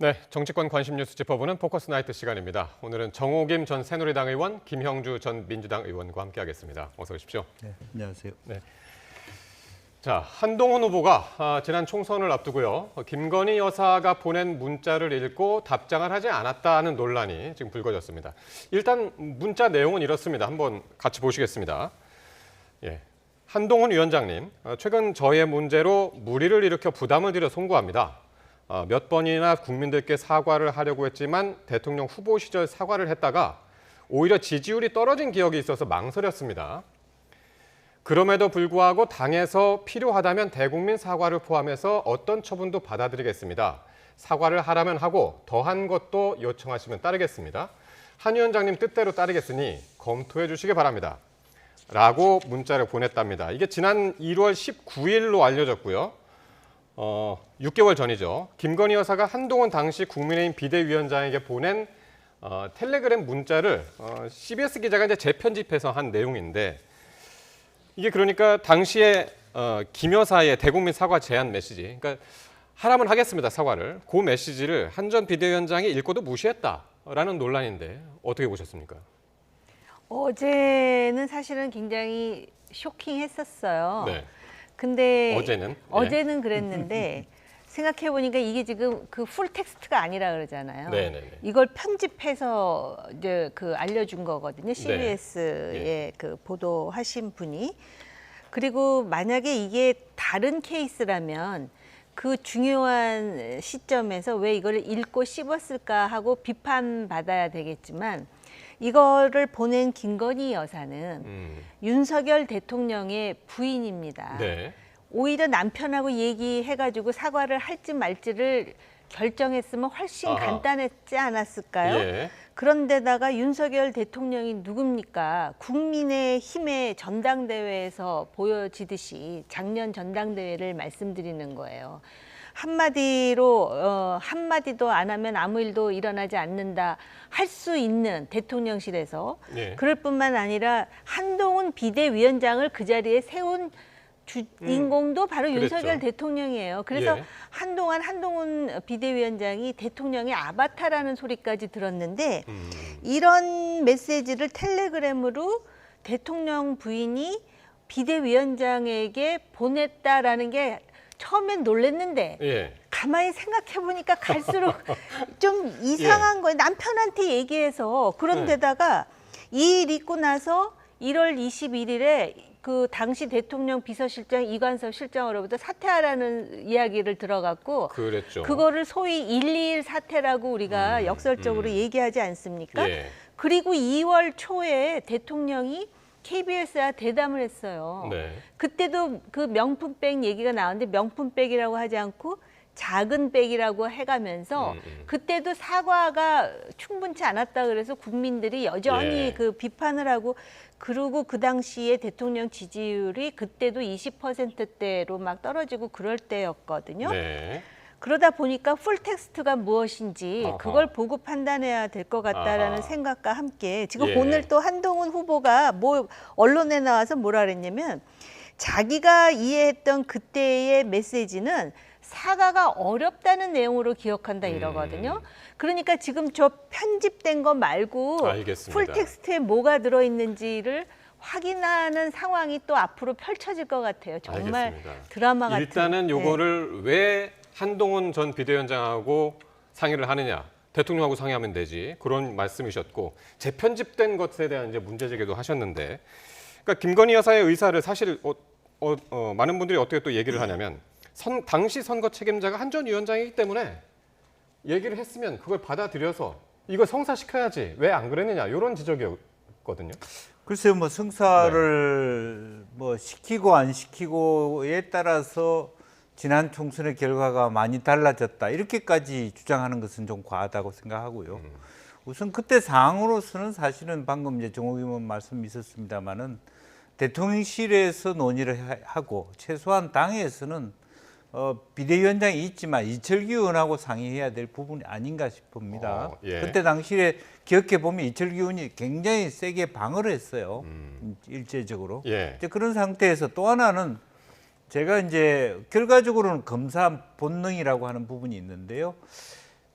네, 정치권 관심 뉴스 짚어보는 포커스 나이트 시간입니다. 오늘은 정호김 전 새누리당 의원, 김형주 전 민주당 의원과 함께하겠습니다. 어서 오십시오. 네, 안녕하세요. 네. 자, 한동훈 후보가 지난 총선을 앞두고요. 김건희 여사가 보낸 문자를 읽고 답장을 하지 않았다는 논란이 지금 불거졌습니다. 일단 문자 내용은 이렇습니다. 한번 같이 보시겠습니다. 예. 한동훈 위원장님, 최근 저의 문제로 물의를 일으켜 부담을 드려 송구합니다. 몇 번이나 국민들께 사과를 하려고 했지만 대통령 후보 시절 사과를 했다가 오히려 지지율이 떨어진 기억이 있어서 망설였습니다. 그럼에도 불구하고 당에서 필요하다면 대국민 사과를 포함해서 어떤 처분도 받아들이겠습니다. 사과를 하라면 하고 더한 것도 요청하시면 따르겠습니다. 한 위원장님 뜻대로 따르겠으니 검토해 주시기 바랍니다. 라고 문자를 보냈답니다. 이게 지난 1월 19일로 알려졌고요. 6개월 전이죠. 김건희 여사가 한동훈 당시 국민의힘 비대위원장에게 보낸 텔레그램 문자를 CBS 기자가 이제 재편집해서 한 내용인데 이게 그러니까 당시에 김 여사의 대국민 사과 제안 메시지, 그러니까 하라면 하겠습니다 사과를, 그 메시지를 한 전 비대위원장이 읽고도 무시했다라는 논란인데 어떻게 보셨습니까? 어제는 사실은 굉장히 쇼킹했었어요. 네. 근데 어제는 그랬는데 생각해 보니까 이게 지금 그 풀 텍스트가 아니라 그러잖아요. 네네네. 이걸 편집해서 이제 그 알려준 거거든요. CBS에 네. 그 보도하신 분이. 그리고 만약에 이게 다른 케이스라면 그 중요한 시점에서 왜 이걸 읽고 씹었을까 하고 비판받아야 되겠지만 이거를 보낸 김건희 여사는 윤석열 대통령의 부인입니다. 네. 오히려 남편하고 얘기해가지고 사과를 할지 말지를 결정했으면 훨씬 간단했지 않았을까요? 예. 그런데다가 윤석열 대통령이 누굽니까? 국민의힘의 전당대회에서 보여지듯이 작년 전당대회를 말씀드리는 거예요. 한마디로 한마디도 안 하면 아무 일도 일어나지 않는다 할 수 있는 대통령실에서 예. 그럴 뿐만 아니라 한동훈 비대위원장을 그 자리에 세운 주인공도 바로 그랬죠. 윤석열 대통령이에요. 그래서 예. 한동안 한동훈 비대위원장이 대통령의 아바타라는 소리까지 들었는데 이런 메시지를 텔레그램으로 대통령 부인이 비대위원장에게 보냈다라는 게 처음엔 놀랬는데 예. 가만히 생각해 보니까 갈수록 좀 이상한 거예요. 남편한테 얘기해서 그런데다가 이 일 있고 나서 1월 21일에 그 당시 대통령 비서실장 이관섭 실장으로부터 사퇴하라는 이야기를 들어갔고 그랬죠. 그거를 소위 121 사태라고 우리가 역설적으로 얘기하지 않습니까? 예. 그리고 2월 초에 대통령이 KBS와 대담을 했어요. 네. 그때도 그 명품백 얘기가 나왔는데 명품백이라고 하지 않고 작은 백이라고 해가면서 그때도 사과가 충분치 않았다 그래서 국민들이 여전히 예. 그 비판을 하고 그리고 그 당시에 대통령 지지율이 그때도 20%대로 막 떨어지고 그럴 때였거든요. 네. 그러다 보니까 풀텍스트가 무엇인지 아하. 그걸 보고 판단해야 될 것 같다라는 아하. 생각과 함께 지금 예. 오늘 또 한동훈 후보가 언론에 나와서 뭐라 그랬냐면 자기가 이해했던 그때의 메시지는 사과가 어렵다는 내용으로 기억한다 이러거든요. 그러니까 지금 저 편집된 거 말고 알겠습니다. 풀텍스트에 뭐가 들어있는지를 확인하는 상황이 또 앞으로 펼쳐질 것 같아요. 정말 알겠습니다. 드라마 같은. 일단은 네. 요거를 왜 한동훈 전 비대위원장하고 상의를 하느냐, 대통령하고 상의하면 되지, 그런 말씀이셨고 재편집된 것에 대한 이제 문제 제기도 하셨는데, 그러니까 김건희 여사의 의사를 사실 많은 분들이 어떻게 또 얘기를 하냐면 당시 선거 책임자가 한 전 위원장이기 때문에 얘기를 했으면 그걸 받아들여서 이걸 성사시켜야지 왜 안 그랬느냐 이런 지적이었거든요. 글쎄요, 뭐 성사를 뭐 시키고 안 시키고에 따라서 지난 총선의 결과가 많이 달라졌다 이렇게까지 주장하는 것은 좀 과하다고 생각하고요. 우선 그때 상황으로서는 사실은 방금 이제 정호김 의원 말씀이 있었습니다만은 대통령실에서 논의를 하고 최소한 당에서는 비대위원장이 있지만 이철규 의원하고 상의해야 될 부분이 아닌가 싶습니다. 예. 그때 당시에 기억해 보면 이철규 의원이 굉장히 세게 방어를 했어요. 일제적으로. 예. 이제 그런 상태에서 또 하나는 제가 이제 결과적으로는 검사 본능이라고 하는 부분이 있는데요.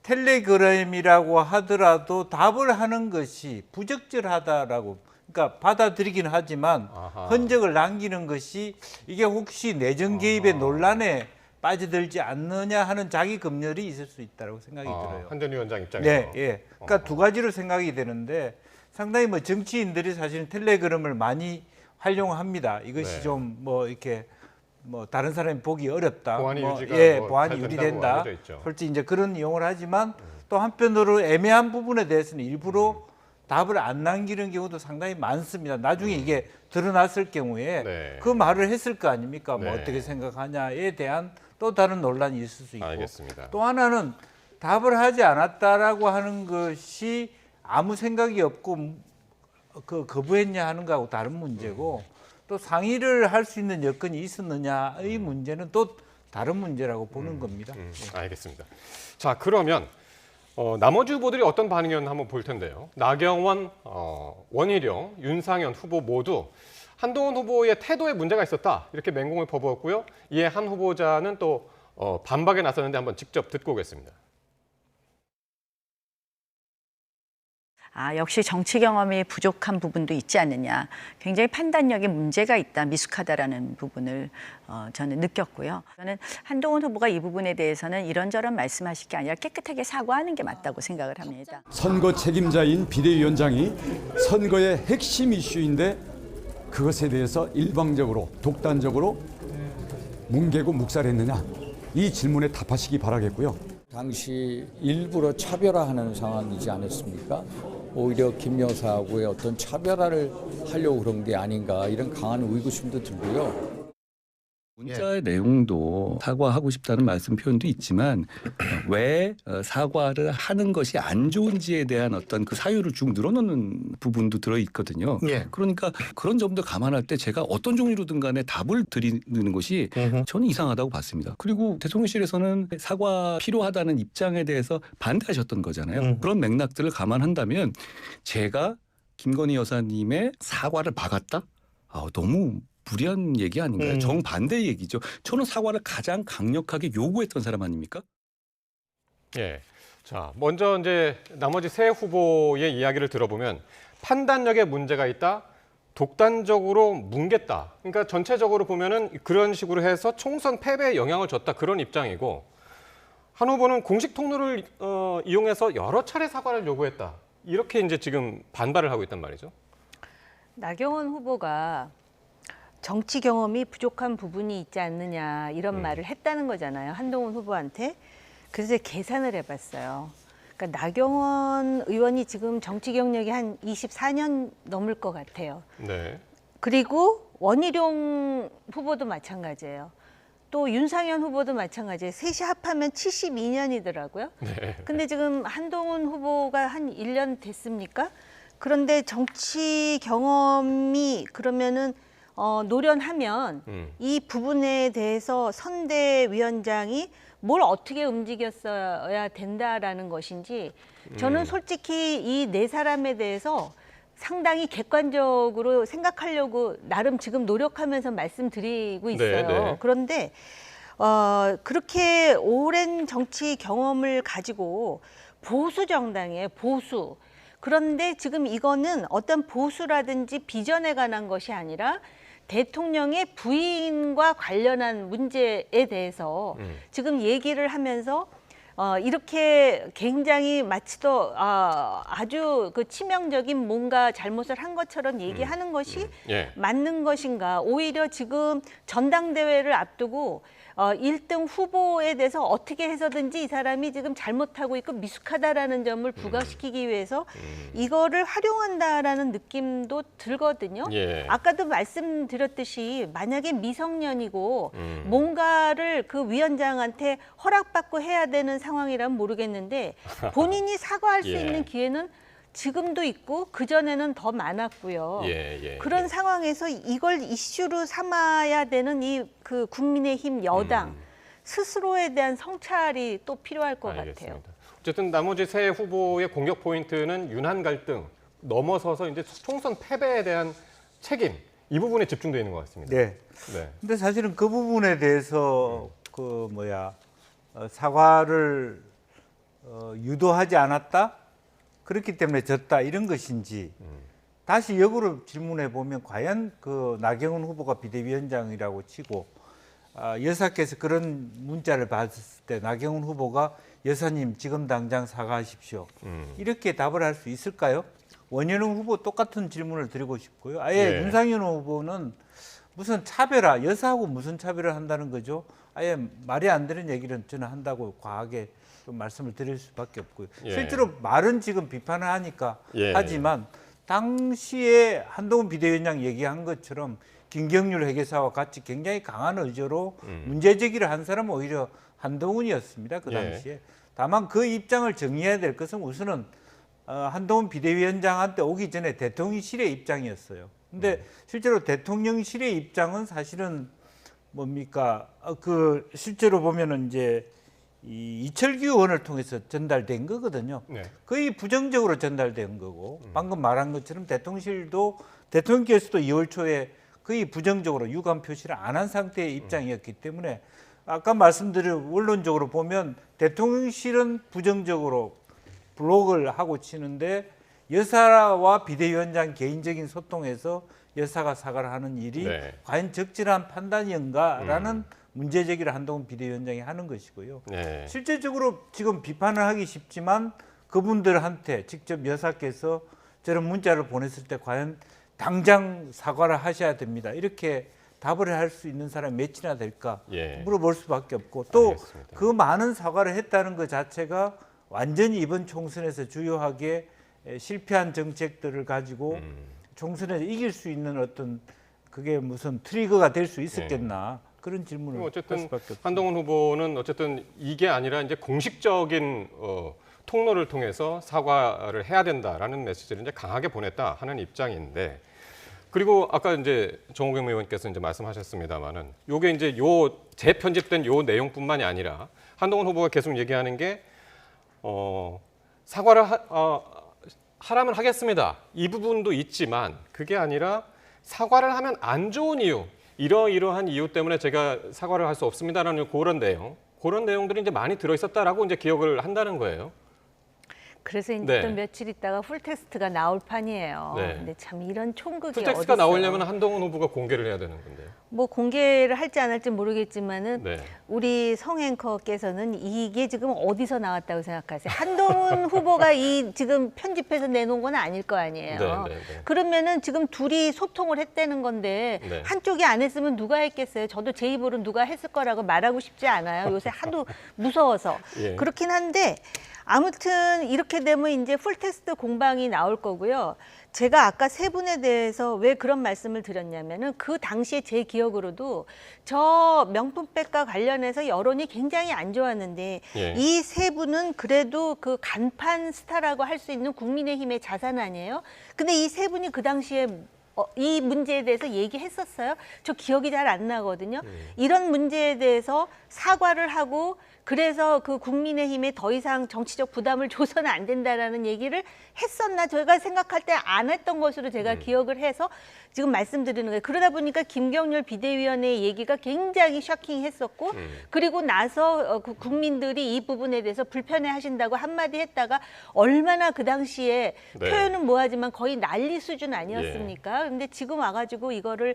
텔레그램이라고 하더라도 답을 하는 것이 부적절하다라고, 그러니까 받아들이긴 하지만 아하. 흔적을 남기는 것이 이게 혹시 내정 개입의 논란에 빠져들지 않느냐 하는 자기 검열이 있을 수 있다고 생각이 들어요. 한 전 위원장 입장에서. 네, 예. 그러니까 두 가지로 생각이 되는데 상당히 뭐 정치인들이 사실은 텔레그램을 많이 활용합니다. 이것이 네. 좀 뭐 이렇게 뭐 다른 사람이 보기 어렵다. 보안이 뭐 유지가 예, 뭐 보안이 잘 된다고 유리된다. 알려져 있죠. 솔직히 이제 그런 이용을 하지만 또 한편으로 애매한 부분에 대해서는 일부러 답을 안 남기는 경우도 상당히 많습니다. 나중에 이게 드러났을 경우에 네. 그 말을 했을 거 아닙니까? 뭐 네. 어떻게 생각하냐에 대한 또 다른 논란이 있을 수 있고. 알겠습니다. 또 하나는 답을 하지 않았다라고 하는 것이 아무 생각이 없고 그 거부했냐 하는 거하고 다른 문제고 또 상의를 할 수 있는 여건이 있었느냐의 문제는 또 다른 문제라고 보는 겁니다. 알겠습니다. 자, 그러면 나머지 후보들이 어떤 반응이었나 한번 볼 텐데요. 나경원, 원희룡, 윤상현 후보 모두 한동훈 후보의 태도에 문제가 있었다, 이렇게 맹공을 퍼부었고요. 이에 한 후보자는 또 반박에 나섰는데 한번 직접 듣고 오겠습니다. 역시 정치 경험이 부족한 부분도 있지 않느냐. 굉장히 판단력에 문제가 있다, 미숙하다라는 부분을 저는 느꼈고요. 저는 한동훈 후보가 이 부분에 대해서는 이런저런 말씀하실 게 아니라 깨끗하게 사과하는 게 맞다고 생각을 합니다. 선거 책임자인 비대위원장이 선거의 핵심 이슈인데 그것에 대해서 일방적으로 독단적으로 뭉개고 묵살했느냐, 이 질문에 답하시기 바라겠고요. 당시 일부러 차별화하는 상황이지 않았습니까? 오히려 김 여사하고의 어떤 차별화를 하려고 그런 게 아닌가, 이런 강한 의구심도 들고요. 문자의 내용도 사과하고 싶다는 말씀 표현도 있지만 왜 사과를 하는 것이 안 좋은지에 대한 어떤 그 사유를 쭉 늘어놓는 부분도 들어 있거든요. 그러니까 그런 점도 감안할 때 제가 어떤 종류로든 간에 답을 드리는 것이 저는 이상하다고 봤습니다. 그리고 대통령실에서는 사과 필요하다는 입장에 대해서 반대하셨던 거잖아요. 그런 맥락들을 감안한다면 제가 김건희 여사님의 사과를 막았다? 너무 불리한 얘기 아닌가요? 정반대의 얘기죠. 저는 사과를 가장 강력하게 요구했던 사람 아닙니까? 예. 자, 먼저 이제 나머지 세 후보의 이야기를 들어보면 판단력에 문제가 있다, 독단적으로 뭉갰다. 그러니까 전체적으로 보면은 그런 식으로 해서 총선 패배에 영향을 줬다, 그런 입장이고, 한 후보는 공식 통로를 이용해서 여러 차례 사과를 요구했다, 이렇게 이제 지금 반발을 하고 있단 말이죠. 나경원 후보가 정치 경험이 부족한 부분이 있지 않느냐 이런 말을 했다는 거잖아요, 한동훈 후보한테. 그래서 계산을 해봤어요. 그러니까 나경원 의원이 지금 정치 경력이 한 24년 넘을 것 같아요. 네. 그리고 원희룡 후보도 마찬가지예요. 또 윤상현 후보도 마찬가지예요. 셋이 합하면 72년이더라고요. 네. 근데 지금 한동훈 후보가 한 1년 됐습니까? 그런데 정치 경험이 그러면은 노련하면 이 부분에 대해서 선대위원장이 뭘 어떻게 움직였어야 된다라는 것인지, 저는 솔직히 이 네 사람에 대해서 상당히 객관적으로 생각하려고 나름 지금 노력하면서 말씀드리고 있어요. 네. 그런데 그렇게 오랜 정치 경험을 가지고 보수 정당이에요, 보수. 그런데 지금 이거는 어떤 보수라든지 비전에 관한 것이 아니라 대통령의 부인과 관련한 문제에 대해서 지금 얘기를 하면서 이렇게 굉장히 마치 또 아주 그 치명적인 뭔가 잘못을 한 것처럼 얘기하는 것이 예. 맞는 것인가. 오히려 지금 전당대회를 앞두고 1등 후보에 대해서 어떻게 해서든지 이 사람이 지금 잘못하고 있고 미숙하다라는 점을 부각시키기 위해서 이거를 활용한다라는 느낌도 들거든요. 예. 아까도 말씀드렸듯이 만약에 미성년이고 뭔가를 그 위원장한테 허락받고 해야 되는 상황이라면 모르겠는데 본인이 사과할 수 예. 있는 기회는 지금도 있고 그전에는 더 많았고요. 예. 그런 상황에서 이걸 이슈로 삼아야 되는 이 그 국민의힘 여당 스스로에 대한 성찰이 또 필요할 것 같아요. 어쨌든 나머지 세 후보의 공격 포인트는 윤한 갈등 넘어서서 이제 총선 패배에 대한 책임, 이 부분에 집중되어 있는 것 같습니다. 네. 네. 근데 사실은 그 부분에 대해서 사과를 유도하지 않았다? 그렇기 때문에 졌다 이런 것인지 다시 역으로 질문해 보면 과연 그 나경원 후보가 비대위원장이라고 치고 여사께서 그런 문자를 받았을 때 나경원 후보가 여사님 지금 당장 사과하십시오. 이렇게 답을 할 수 있을까요? 원희룡 후보 똑같은 질문을 드리고 싶고요. 아예 예. 윤상현 후보는 무슨 차별화, 여사하고 무슨 차별을 한다는 거죠? 아예 말이 안 되는 얘기를 저는 한다고 과하게 좀 말씀을 드릴 수밖에 없고요. 예. 실제로 말은 지금 비판을 하니까 예. 하지만 당시에 한동훈 비대위원장 얘기한 것처럼 김경률 회계사와 같이 굉장히 강한 의지로 문제 제기를 한 사람은 오히려 한동훈이었습니다. 그 예. 당시에. 다만 그 입장을 정리해야 될 것은 우선은 한동훈 비대위원장한테 오기 전에 대통령실의 입장이었어요. 근데 실제로 대통령실의 입장은 사실은 뭡니까? 그 실제로 보면은 이제 이 이철규 의원을 통해서 전달된 거거든요. 네. 거의 부정적으로 전달된 거고 방금 말한 것처럼 대통령실도 대통령께서도 2월 초에 거의 부정적으로 유감 표시를 안 한 상태의 입장이었기 때문에 아까 말씀드린 원론적으로 보면 대통령실은 부정적으로 블록을 하고 치는데 여사와 비대위원장 개인적인 소통에서 여사가 사과를 하는 일이 네. 과연 적절한 판단인가라는 문제 제기를 한동훈 비대위원장이 하는 것이고요. 네. 실제적으로 지금 비판을 하기 쉽지만 그분들한테 직접 여사께서 저런 문자를 보냈을 때 과연 당장 사과를 하셔야 됩니다. 이렇게 답을 할 수 있는 사람이 몇이나 될까 예. 물어볼 수밖에 없고 또 알겠습니다. 그 많은 사과를 했다는 것 자체가 완전히 이번 총선에서 주요하게 실패한 정책들을 가지고 총선에서 이길 수 있는 어떤 그게 무슨 트리거가 될 수 있었겠나 그런 질문을 할 어쨌든 수밖에 없습니다. 한동훈 후보는 어쨌든 이게 아니라 이제 공식적인 통로를 통해서 사과를 해야 된다라는 메시지를 이제 강하게 보냈다 하는 입장인데, 그리고 아까 이제 정호경 의원께서 이제 말씀하셨습니다만은 요게 이제 요 재편집된 요 내용뿐만이 아니라 한동훈 후보가 계속 얘기하는 게 사과를 하라면 하겠습니다. 이 부분도 있지만 그게 아니라 사과를 하면 안 좋은 이유, 이러이러한 이유 때문에 제가 사과를 할 수 없습니다라는 그런 내용들이 이제 많이 들어 있었다라고 이제 기억을 한다는 거예요. 그래서 이제 네. 또 며칠 있다가 풀텍스트가 나올 판이에요. 네. 근데 참 이런 총극이 풀텍스트가 어딨어요. 나오려면 한동훈 후보가 공개를 해야 되는 건데요. 뭐 공개를 할지 안 할지 모르겠지만은 네. 우리 성 앵커께서는 이게 지금 어디서 나왔다고 생각하세요? 한동훈 후보가 이 지금 편집해서 내놓은 건 아닐 거 아니에요. 네, 네, 네. 그러면은 지금 둘이 소통을 했다는 건데 네. 한쪽이 안 했으면 누가 했겠어요? 저도 제 입으로 누가 했을 거라고 말하고 싶지 않아요. 요새 하도 무서워서. 예. 그렇긴 한데 아무튼 이렇게 되면 이제 풀텍스트 공방이 나올 거고요. 제가 아까 세 분에 대해서 왜 그런 말씀을 드렸냐면은 그 당시에 제 기억으로도 저 명품백과 관련해서 여론이 굉장히 안 좋았는데 예. 이 세 분은 그래도 그 간판 스타라고 할 수 있는 국민의힘의 자산 아니에요? 근데 이 세 분이 그 당시에 이 문제에 대해서 얘기했었어요? 저 기억이 잘 안 나거든요. 이런 문제에 대해서 사과를 하고 그래서 그 국민의힘에 더 이상 정치적 부담을 줘서는 안 된다라는 얘기를 했었나? 저희가 생각할 때 안 했던 것으로 제가 기억을 해서 지금 말씀드리는 거예요. 그러다 보니까 김경률 비대위원의 얘기가 굉장히 쇼킹했었고 그리고 나서 국민들이 이 부분에 대해서 불편해하신다고 한마디 했다가 얼마나 그 당시에 네. 표현은 뭐하지만 거의 난리 수준 아니었습니까? 근데 지금 와가지고 이거를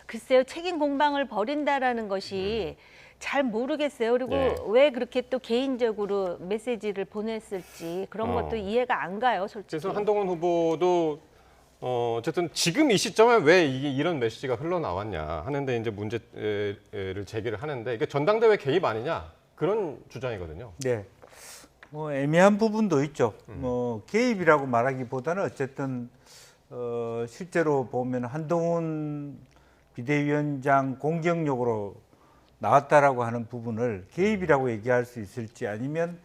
글쎄요 책임 공방을 벌인다라는 것이 잘 모르겠어요. 그리고 예. 왜 그렇게 또 개인적으로 메시지를 보냈을지 그런 것도 이해가 안 가요, 솔직히. 그래서 한동훈 후보도 어쨌든 지금 이 시점에 왜 이런 메시지가 흘러나왔냐 하는데 이제 문제를 제기를 하는데 이게 전당대회 개입 아니냐 그런 주장이거든요. 네. 뭐 애매한 부분도 있죠. 뭐 개입이라고 말하기보다는 어쨌든 실제로 보면 한동훈 비대위원장 공격력으로 나왔다라고 하는 부분을 개입이라고 얘기할 수 있을지 아니면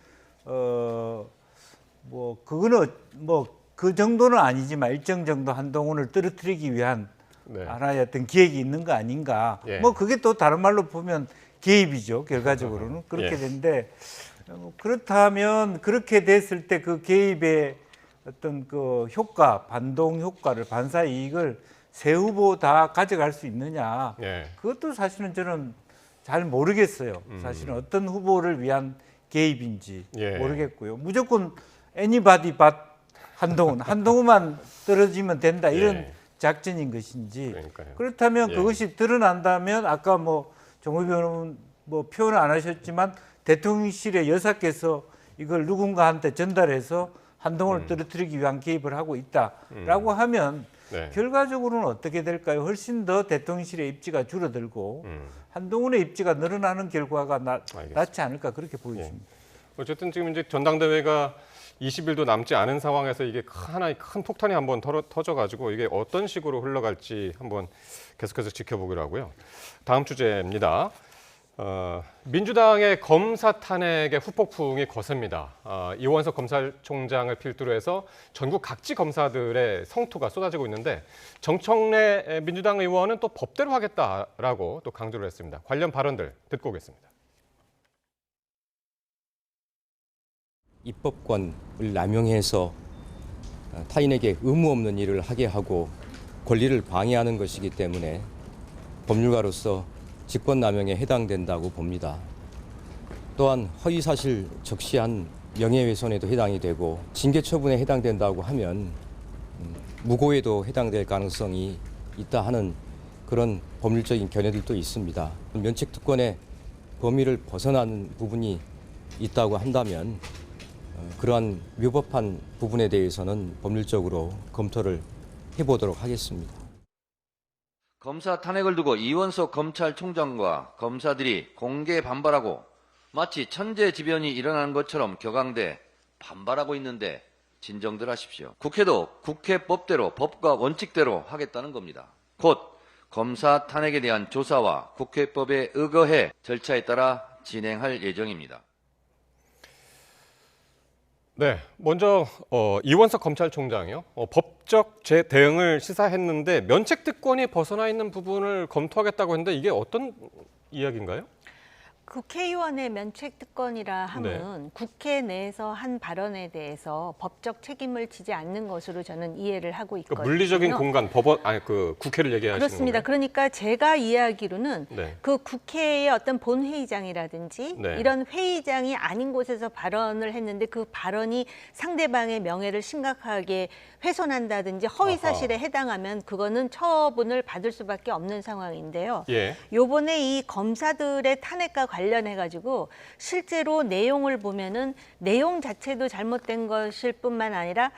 뭐 그거는 뭐 그 정도는 아니지만 일정 정도 한동훈을 떨어뜨리기 위한 네. 하나의 어떤 기획이 있는 거 아닌가. 예. 뭐 그게 또 다른 말로 보면 개입이죠. 결과적으로는 그렇게 예. 되는데 그렇다면 그렇게 됐을 때 그 개입의 어떤 그 효과, 반동 효과를 반사 이익을 세 후보 다 가져갈 수 있느냐. 예. 그것도 사실은 저는 잘 모르겠어요. 사실은 어떤 후보를 위한 개입인지 예. 모르겠고요. 무조건 애니바디 밭 한동훈만 떨어지면 된다 이런 예. 작전인 것인지 그러니까요. 그렇다면 예. 그것이 드러난다면 아까 뭐 정의비 의원은 뭐 표현을 안 하셨지만 대통령실의 여사께서 이걸 누군가한테 전달해서 한동훈을 떨어뜨리기 위한 개입을 하고 있다라고 하면 네. 결과적으로는 어떻게 될까요? 훨씬 더 대통령실의 입지가 줄어들고 한동훈의 입지가 늘어나는 결과가 낫지 않을까 그렇게 보여집니다. 어쨌든 지금 이제 전당대회가 20일도 남지 않은 상황에서 이게 하나의 큰 폭탄이 한번 터져가지고 이게 어떤 식으로 흘러갈지 한번 계속해서 지켜보기로 하고요. 다음 주제입니다. 민주당의 검사 탄핵의 후폭풍이 거셉니다. 이원석 검찰총장을 필두로 해서 전국 각지 검사들의 성토가 쏟아지고 있는데 정청래 민주당 의원은 또 법대로 하겠다라고 또 강조를 했습니다. 관련 발언들 듣고 오겠습니다. 입법권을 남용해서 타인에게 의무 없는 일을 하게 하고 권리를 방해하는 것이기 때문에 법률가로서 직권남용에 해당된다고 봅니다. 또한 허위사실 적시한 명예훼손에도 해당이 되고 징계처분에 해당된다고 하면 무고에도 해당될 가능성이 있다 하는 그런 법률적인 견해들도 있습니다. 면책특권의 범위를 벗어나는 부분이 있다고 한다면 그러한 위법한 부분에 대해서는 법률적으로 검토를 해보도록 하겠습니다. 검사 탄핵을 두고 이원석 검찰총장과 검사들이 공개 반발하고 마치 천재지변이 일어나는 것처럼 격앙돼 반발하고 있는데 진정들 하십시오. 국회도 국회법대로 법과 원칙대로 하겠다는 겁니다. 곧 검사 탄핵에 대한 조사와 국회법에 의거해 절차에 따라 진행할 예정입니다. 네, 먼저 이원석 검찰총장이요. 법적 대응을 시사했는데 면책특권이 벗어나 있는 부분을 검토하겠다고 했는데 이게 어떤 이야기인가요? 국회의원의 면책특권이라 함은 국회 내에서 한 발언에 대해서 법적 책임을 지지 않는 것으로 저는 이해를 하고 있거든요. 그러니까 물리적인 공간, 법원, 그 국회를 얘기하시는 그렇습니다. 건가요? 그러니까 제가 이해하기로는 네. 그 국회의 어떤 본회의장이라든지 네. 이런 회의장이 아닌 곳에서 발언을 했는데 그 발언이 상대방의 명예를 심각하게 훼손한다든지 허위사실에 해당하면 그거는 처분을 받을 수밖에 없는 상황인데요. 예. 요번에 이 검사들의 탄핵과 관련해가지고 실제로 내용을 보면은 내용 자체도 잘못된 것일 뿐만 아니라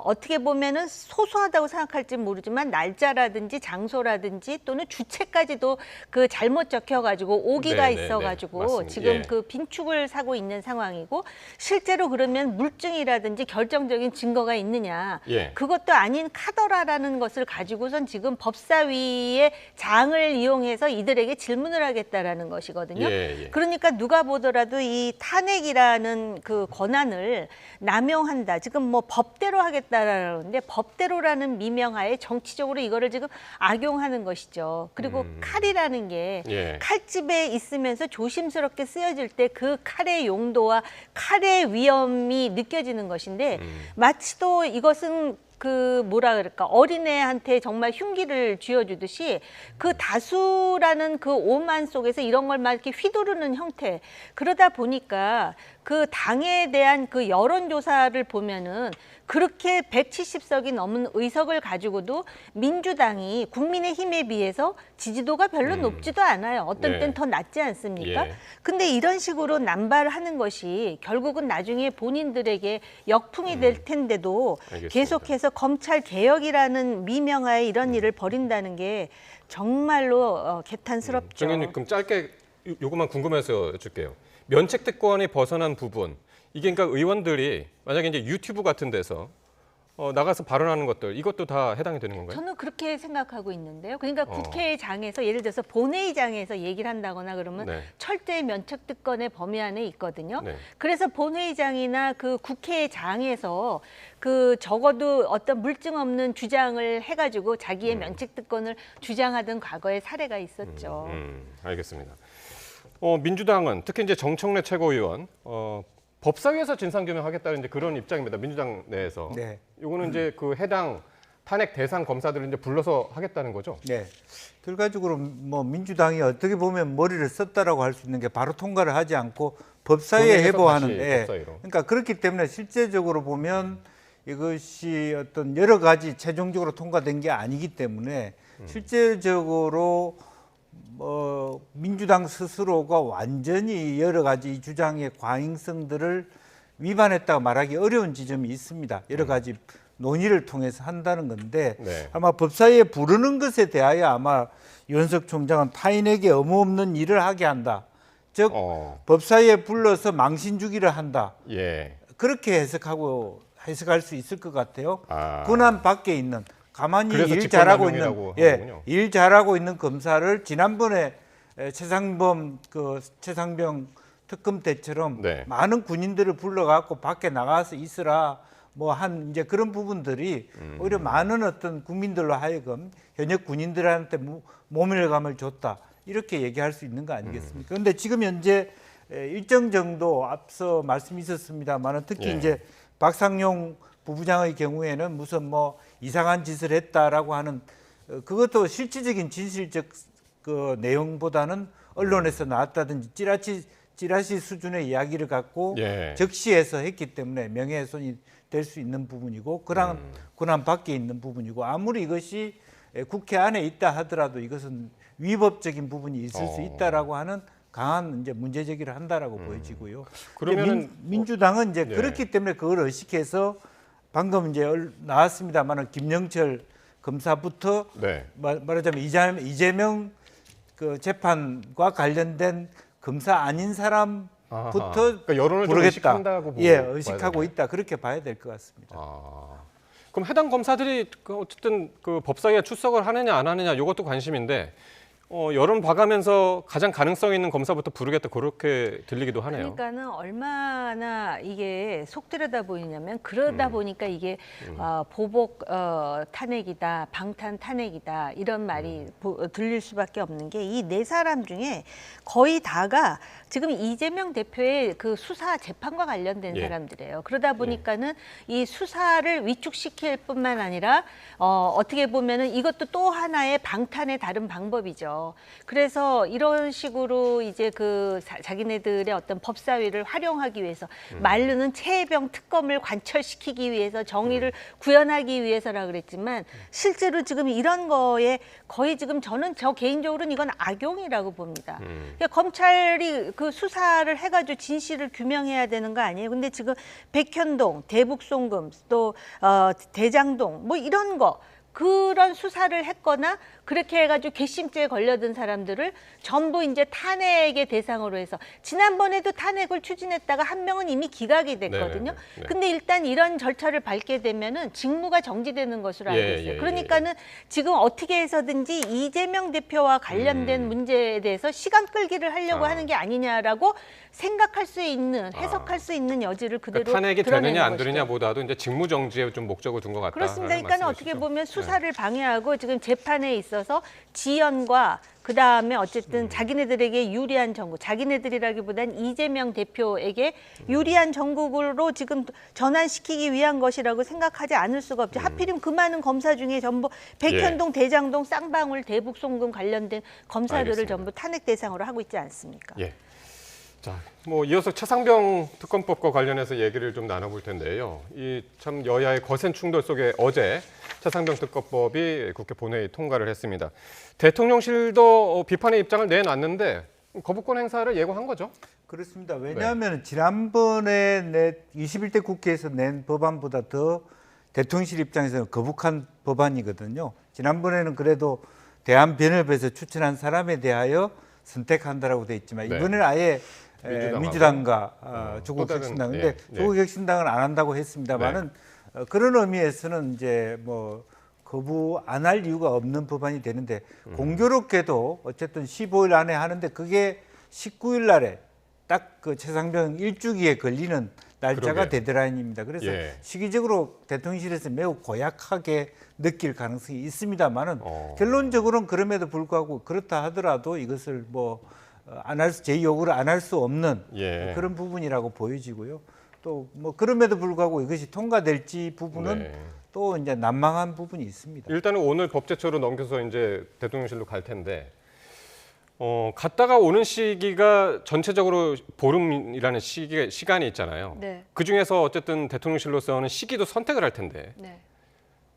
어떻게 보면은 소소하다고 생각할지 모르지만 날짜라든지 장소라든지 또는 주체까지도 그 잘못 적혀가지고 오기가 네, 네, 있어가지고 네. 맞습니다. 지금 예. 그 빈축을 사고 있는 상황이고 실제로 그러면 물증이라든지 결정적인 증거가 있느냐 예. 그것도 아닌 카더라라는 것을 가지고선 지금 법사위의 장을 이용해서 이들에게 질문을 하겠다라는 것이거든요. 예, 예. 그러니까 누가 보더라도 이 탄핵이라는 그 권한을 남용한다. 지금 뭐 법대로 하겠다라는데 법대로라는 미명하에 정치적으로 이거를 지금 악용하는 것이죠. 그리고 칼이라는 게 예. 칼집에 있으면서 조심스럽게 쓰여질 때 그 칼의 용도와 칼의 위험이 느껴지는 것인데 마치 또 이것은 그 뭐라 그럴까 어린애한테 정말 흉기를 쥐어주듯이 그 다수라는 그 오만 속에서 이런 걸 막 이렇게 휘두르는 형태 그러다 보니까 그 당에 대한 그 여론조사를 보면은 그렇게 170석이 넘은 의석을 가지고도 민주당이 국민의힘에 비해서 지지도가 별로 높지도 않아요. 어떤 네. 땐 더 낮지 않습니까? 예. 근데 이런 식으로 남발하는 것이 결국은 나중에 본인들에게 역풍이 될 텐데도 알겠습니다. 계속해서 검찰 개혁이라는 미명하에 이런 일을 벌인다는 게 정말로 개탄스럽죠. 정 의원님 그럼 짧게 요것만 궁금해서 여쭐게요. 면책특권이 벗어난 부분 이게 그러니까 의원들이 만약에 이제 유튜브 같은 데서 나가서 발언하는 것들 이것도 다 해당이 되는 건가요? 저는 그렇게 생각하고 있는데요. 그러니까 국회장에서 예를 들어서 본회의장에서 얘기를 한다거나 그러면 네. 철저히 면책특권의 범위 안에 있거든요. 네. 그래서 본회의장이나 그 국회장에서 그 적어도 어떤 물증 없는 주장을 해가지고 자기의 면책특권을 주장하던 과거의 사례가 있었죠. 알겠습니다. 민주당은 특히 이제 정청래 최고위원 법사위에서 진상규명하겠다는 이제 그런 입장입니다. 민주당 내에서. 네. 이거는 이제 그 해당 탄핵 대상 검사들을 이제 불러서 하겠다는 거죠? 네. 결과적으로 뭐 민주당이 어떻게 보면 머리를 썼다라고 할 수 있는 게 바로 통과를 하지 않고 법사위에 본회의에서 해부하는. 다시 예. 법사위로. 그러니까 그렇기 때문에 실제적으로 보면 이것이 어떤 여러 가지 최종적으로 통과된 게 아니기 때문에 실제적으로 민주당 스스로가 완전히 여러 가지 이 주장의 과잉성들을 위반했다고 말하기 어려운 지점이 있습니다. 여러 가지 논의를 통해서 한다는 건데 네. 아마 법사위에 부르는 것에 대하여 아마 윤석 총장은 타인에게 의무 없는 일을 하게 한다. 즉 법사위에 불러서 망신 주기를 한다. 예. 그렇게 해석할 수 있을 것 같아요. 아. 권한 밖에 있는 가만히 그래서 일 잘하고 직권남용이라고 있는 하는군요. 일 잘하고 있는 검사를 지난번에 최상병 특검 때처럼 네. 많은 군인들을 불러갖고 밖에 나가서 있으라 뭐 한 이제 그런 부분들이 오히려 많은 어떤 국민들로 하여금 현역 군인들한테 모멸감을 줬다 이렇게 얘기할 수 있는 거 아니겠습니까? 그런데 지금 현재 일정 정도 앞서 말씀이 있었습니다만은 특히 예. 이제 박상용 부부장의 경우에는 무슨 뭐 이상한 짓을 했다라고 하는 그것도 실질적인 진실적 그 내용보다는 언론에서 나왔다든지 찌라시 수준의 이야기를 갖고 예. 적시해서 했기 때문에 명예훼손이 될 수 있는 부분이고 권한 밖에 있는 부분이고 아무리 이것이 국회 안에 있다 하더라도 이것은 위법적인 부분이 있을 수 있다라고 하는 강한 이제 문제 제기를 한다라고 보여지고요. 그러면은 민주당은 이제 네. 그렇기 때문에 그걸 의식해서 방금 이제 나왔습니다만은 김영철 검사부터 네. 말하자면 이재명 그 재판과 관련된 검사 아닌 사람부터 그러니까 여론을 좀 부르겠다. 의식한다고 보고 의식하고 봐야 있다. 그렇게 봐야 될 것 같습니다. 그럼 해당 검사들이 어쨌든 그 법사위에 출석을 하느냐 안 하느냐 이것도 관심인데 여론 봐가면서 가장 가능성 있는 검사부터 부르겠다 그렇게 들리기도 하네요. 그러니까는 얼마나 이게 속 들여다 보이냐면 그러다 보니까 이게 보복 탄핵이다, 방탄 탄핵이다 이런 말이 들릴 수밖에 없는 게 이 네 사람 중에 거의 다가 지금 이재명 대표의 그 수사 재판과 관련된 예. 사람들이에요. 그러다 보니까는 이 수사를 위축시킬 뿐만 아니라 어떻게 보면은 이것도 또 하나의 방탄의 다른 방법이죠. 그래서 이런 식으로 이제 그 자기네들의 어떤 법사위를 활용하기 위해서 말로는 최혜병 특검을 관철시키기 위해서 정의를 구현하기 위해서라 그랬지만 실제로 지금 이런 거에 거의 지금 저 개인적으로는 이건 악용이라고 봅니다. 그러니까 검찰이 그 수사를 해가지고 진실을 규명해야 되는 거 아니에요? 근데 지금 백현동, 대북송금, 또 대장동 뭐 이런 거 그런 수사를 했거나 그렇게 해가지고 괘씸죄에 걸려든 사람들을 전부 이제 탄핵의 대상으로 해서 지난번에도 탄핵을 추진했다가 한 명은 이미 기각이 됐거든요. 네. 근데 일단 이런 절차를 밟게 되면은 직무가 정지되는 것으로 알고 있어요. 그러니까는 지금 어떻게 해서든지 이재명 대표와 관련된 문제에 대해서 시간 끌기를 하려고 하는 게 아니냐라고 생각할 수 있는 해석할 수 있는 여지를 그대로 그러니까 탄핵이 드러내는 되느냐 안 것이죠. 되느냐보다도 이제 직무 정지에 좀 목적을 둔 것 같다. 그렇습니다. 그러니까 어떻게 보면 수사를 방해하고 지금 재판에 있어서 지연과 그 다음에 어쨌든 자기네들에게 유리한 정국, 자기네들이라기보단 이재명 대표에게 유리한 정국으로 지금 전환시키기 위한 것이라고 생각하지 않을 수가 없죠. 하필이면 그 많은 검사 중에 전부 백현동, 대장동, 쌍방울, 대북송금 관련된 검사들을 알겠습니다. 전부 탄핵 대상으로 하고 있지 않습니까? 예. 자, 뭐 이어서 최상병 특검법과 관련해서 얘기를 좀 나눠볼 텐데요. 이 참 여야의 거센 충돌 속에 어제 최상병 특검법이 국회 본회의 통과를 했습니다. 대통령실도 비판의 입장을 내놨는데 거부권 행사를 예고한 거죠? 그렇습니다. 왜냐하면 지난번에 21대 국회에서 낸 법안보다 더 대통령실 입장에서는 거북한 법안이거든요. 지난번에는 그래도 대한변협에서 추천한 사람에 대하여 선택한다라고 돼 있지만 네. 이번에는 아예 민주당과 또 조국혁신당, 다른, 근데 예. 조국혁신당은 안 한다고 했습니다만은 그런 의미에서는 이제 뭐 거부 안 할 이유가 없는 법안이 되는데 공교롭게도 어쨌든 15일 안에 하는데 그게 19일 날에 딱 그 최상병 일주기에 걸리는 날짜가 그러게요. 데드라인입니다. 그래서 예. 시기적으로 대통령실에서 매우 고약하게 느낄 가능성이 있습니다만은 어. 결론적으로는 그럼에도 불구하고 그렇다 하더라도 이것을 뭐 제 요구를 안 할 수 없는 예. 그런 부분이라고 보여지고요. 또 뭐 그럼에도 불구하고 이것이 통과될지 부분은 네. 또 이제 난망한 부분이 있습니다. 일단은 오늘 법제처로 넘겨서 이제 대통령실로 갈 텐데 갔다가 오는 시기가 전체적으로 보름이라는 시간이 있잖아요. 네. 그 중에서 어쨌든 대통령실로서는 시기도 선택을 할 텐데 네.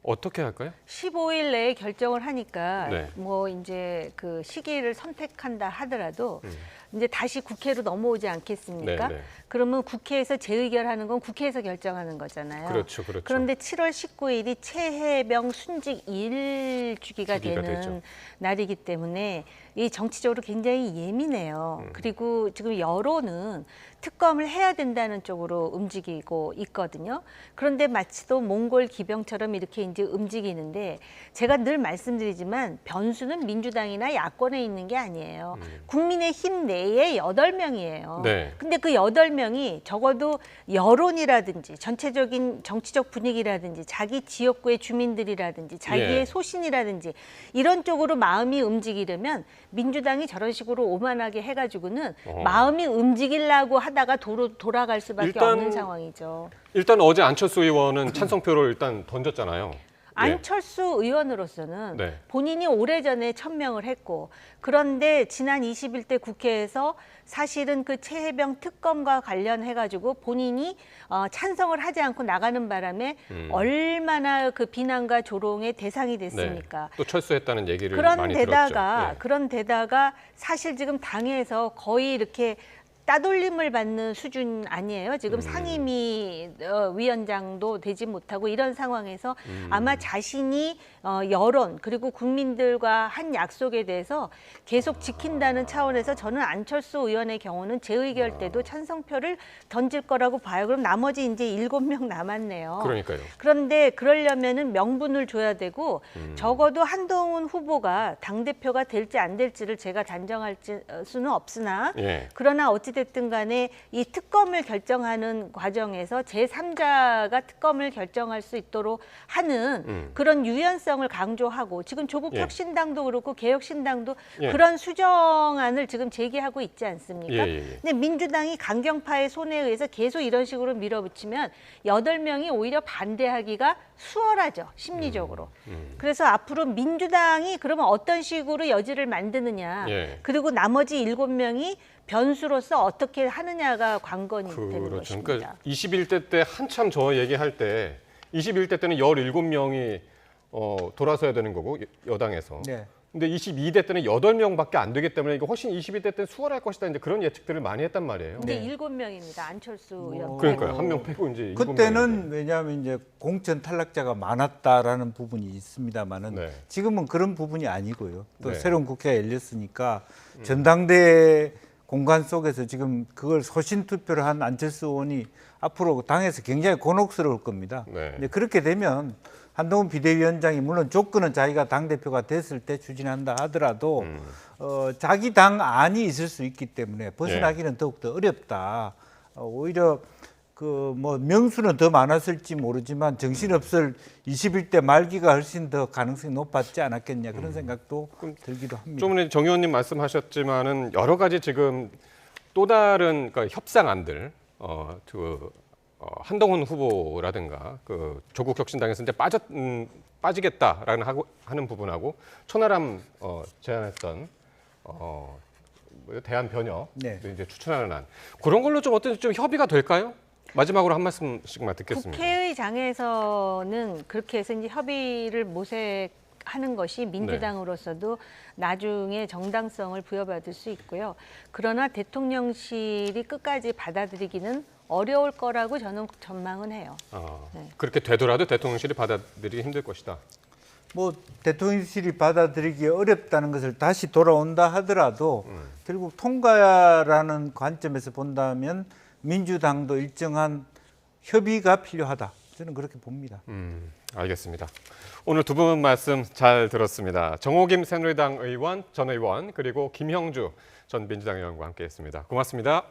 어떻게 할까요? 15일 내에 결정을 하니까 네. 뭐 이제 그 시기를 선택한다 하더라도 이제 다시 국회로 넘어오지 않겠습니까? 네, 네. 그러면 국회에서 재의결하는 건 국회에서 결정하는 거잖아요. 그렇죠, 그렇죠. 그런데 7월 19일이 최혜병 순직 1주기가 주기가 되는 되죠. 날이기 때문에 이 정치적으로 굉장히 예민해요. 그리고 지금 여론은 특검을 해야 된다는 쪽으로 움직이고 있거든요. 그런데 마치 또 몽골 기병처럼 이렇게 이제 움직이는데 제가 늘 말씀드리지만 변수는 민주당이나 야권에 있는 게 아니에요. 국민의힘 내에 8명이에요. 네. 근데 그 8명이 적어도 여론이라든지 전체적인 정치적 분위기라든지 자기 지역구의 주민들이라든지 자기의 예. 소신이라든지 이런 쪽으로 마음이 움직이려면 민주당이 저런 식으로 오만하게 해가지고는 마음이 움직이려고 하다가 돌아갈 수밖에 일단 없는 상황이죠. 일단 어제 안철수 의원은 찬성표를 일단 던졌잖아요. 안철수 의원으로서는 네. 본인이 오래전에 천명을 했고 그런데 지난 21대 국회에서 사실은 그 최혜병 특검과 관련해가지고 본인이 찬성을 하지 않고 나가는 바람에 얼마나 그 비난과 조롱의 대상이 됐습니까? 네. 또 철수했다는 얘기를 많이 들었죠. 예. 그런데다가 사실 지금 당에서 거의 이렇게 따돌림을 받는 수준 아니에요. 지금 상임위 위원장도 되지 못하고 이런 상황에서 아마 자신이 여론 그리고 국민들과 한 약속에 대해서 계속 지킨다는 차원에서 저는 안철수 의원의 경우는 재의결 때도 찬성표를 던질 거라고 봐요. 그럼 나머지 이제 7명 남았네요. 그러니까요. 그런데 그러려면은 명분을 줘야 되고 적어도 한동훈 후보가 당대표가 될지 안 될지를 제가 단정할 수는 없으나 예. 그러나 어찌됐든 간에 이 특검을 결정하는 과정에서 제3자가 특검을 결정할 수 있도록 하는 그런 유연성을 강조하고 지금 조국 예. 혁신당도 그렇고 개혁신당도 예. 그런 수정안을 지금 제기하고 있지 않습니까? 예. 근데 민주당이 강경파의 손에 의해서 계속 이런 식으로 밀어붙이면 8명이 오히려 반대하기가 수월하죠, 심리적으로. 그래서 앞으로 민주당이 그러면 어떤 식으로 여지를 만드느냐, 예. 그리고 나머지 7명이 변수로서 어떻게 하느냐가 관건이 되는 그렇죠. 것입니다. 그러니까 21대 때 한참 저 얘기할 때 21대 때는 17명이 돌아서야 되는 거고 여당에서. 네. 근데 22대 때는 8명밖에 안 되기 때문에 이거 훨씬 22대 때는 수월할 것이다. 이제 그런 예측들을 많이 했단 말이에요. 근데 7명입니다. 안철수 의원. 그러니까요. 한 명 빼고 이제 그때는 왜냐하면 이제 공천 탈락자가 많았다라는 부분이 있습니다만은 네. 지금은 그런 부분이 아니고요. 또 네. 새로운 국회가 열렸으니까 전당대 공간 속에서 지금 그걸 소신 투표를 한 안철수 의원이 앞으로 당에서 굉장히 곤혹스러울 겁니다. 네. 이제 그렇게 되면 한동훈 비대위원장이 물론 조건은 자기가 당대표가 됐을 때 추진한다 하더라도 자기 당 안이 있을 수 있기 때문에 벗어나기는 더욱더 어렵다. 오히려 그 뭐 명수는 더 많았을지 모르지만 정신없을 21대 말기가 훨씬 더 가능성이 높았지 않았겠냐 그런 생각도 들기도 합니다. 좀 전에 정 의원님 말씀하셨지만은 여러 가지 지금 또 다른 그러니까 협상안들 한동훈 후보라든가 그 조국 혁신당에서 이제 빠지겠다라는 하는 부분하고 천하람 제안했던 대안 변혁 네. 이제 추천하는 안 그런 걸로 좀 어떤 좀 협의가 될까요? 마지막으로 한 말씀씩만 듣겠습니다. 국회의 장에서는 그렇게 해서 이제 협의를 모색하는 것이 민주당으로서도 나중에 정당성을 부여받을 수 있고요. 그러나 대통령실이 끝까지 받아들이기는 어려울 거라고 저는 전망은 해요. 네. 그렇게 되더라도 대통령실이 받아들이기 힘들 것이다. 뭐 대통령실이 받아들이기 어렵다는 것을 다시 돌아온다 하더라도 결국 통과라는 관점에서 본다면 민주당도 일정한 협의가 필요하다. 저는 그렇게 봅니다. 알겠습니다. 오늘 두 분 말씀 잘 들었습니다. 정호김 새누리당 의원, 전 의원 그리고 김형주 전 민주당 의원과 함께했습니다. 고맙습니다.